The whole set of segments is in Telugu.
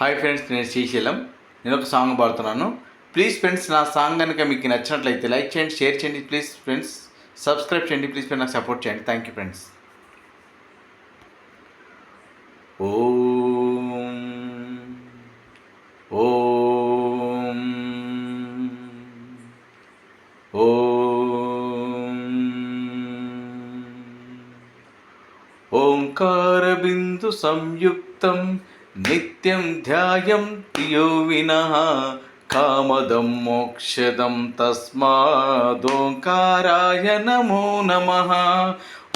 హాయ్ ఫ్రెండ్స్, నేను శ్రీశైలం. నేను ఒక సాంగ్ పాడుతున్నాను. ప్లీజ్ ఫ్రెండ్స్, నా సాంగ్ కనుక మీకు నచ్చినట్లయితే లైక్ చేయండి, షేర్ చేయండి. ప్లీజ్ ఫ్రెండ్స్, సబ్స్క్రైబ్ చేయండి. ప్లీజ్ ఫ్రెండ్స్, నాకు సపోర్ట్ చేయండి. Thank you friends. ఓం ఓం ఓం ఓంకార బిందు సంయుక్తం నిత్యం ధ్యాయంతి యో వినః కామదం మోక్షదం తస్మాదోంకారాయ నమో నమః.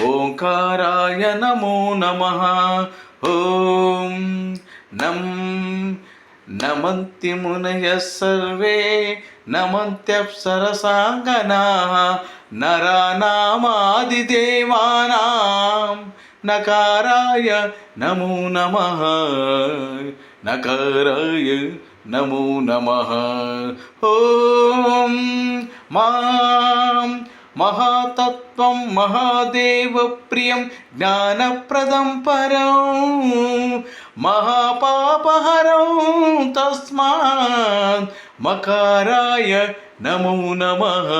ఓంకారాయ నమో నమః. ఓం నమంతి మునయః సర్వే నమంత్యప్సరసాంగనాః నరానామాదిదేవానాం నకారాయ నమో నమః. నకారాయ నమో నమః. ఓం మాం మహాతత్వం మహాదేవ ప్రియం జ్ఞానప్రదం పరం మహాపాపహరం తస్మాత్ మకారాయ నమో నమః.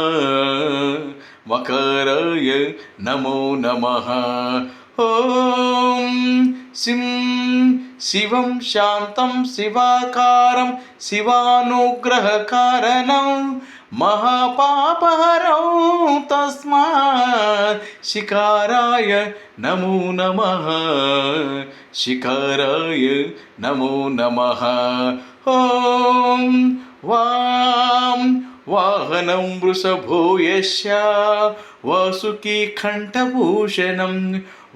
మకారాయ నమో నమః. ఓం శివం శాంతం శివాకారం శివానుగ్రహకారణం మహాపాపహరం తస్మాత్ శికారాయ నమో నమః. శికారాయ నమో నమః. ఓం వాహనం వృషభో యస్య వాసుకీ కంఠభూషణం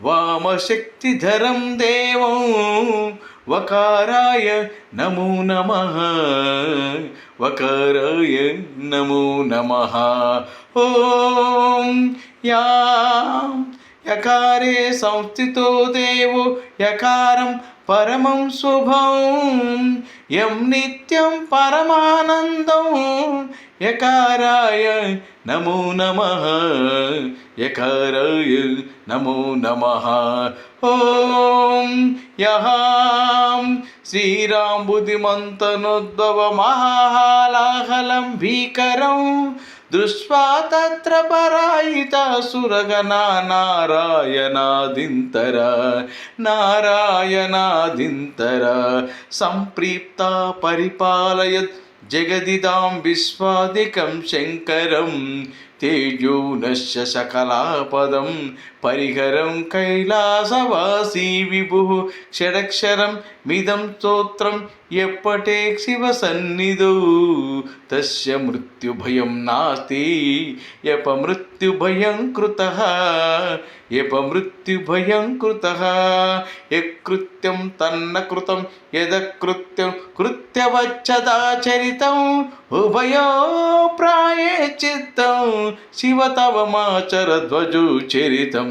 వామశక్తిధరం దేవం వకారాయ నమో నమః. వకారాయ నమో నమః. ఓం యకారే సంస్థితో దేవో యకారం పరమం శుభం యం నిత్యం పరమానందం యకారాయ నమో నమః. యకారాయ నమో నమః. ఓం శ్రీరాం బుద్ధిమంతనోద్భవ మహాలాహలం భీకరం దృష్ట్వా తత్ర పరాయితాసురగణా నారాయణాదింతర సంప్రీప్త పరిపాలయత్ జగదిదాం విశ్వాదికం శంకరం తేజోనశ్య సకలాపదం పరిహరం కైలాసవాసీ విభు షడక్షరం మిదం స్తోత్రం ఎప్పటే శివ సన్నిధౌ తస్య మృత్యుభయం నాస్తి యపమృత్యుభయం కృతః యపమృత్యుభయం కృతః యకృత్యం తన్న కృతం యదకృత్యం కృత్యవచ్చదాచరితం ఉభయో ప్రాయశ్చిత్తం శివ తవ మాచరధ్వజో చరితం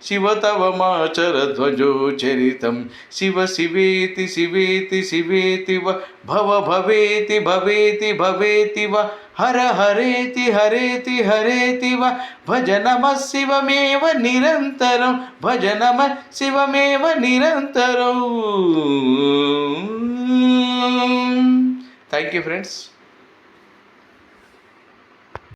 శివ తవ మాచరధ్వజో చరితం శివ శివేతి శివేతి శివేతి భవ భవేతి భవేతి భవేతి హర హరేతి హరేతి హరేతి భజ నమః శివమేవ నిరంతరం భజ నమః శివమేవ నిరంతరం. Thank you friends.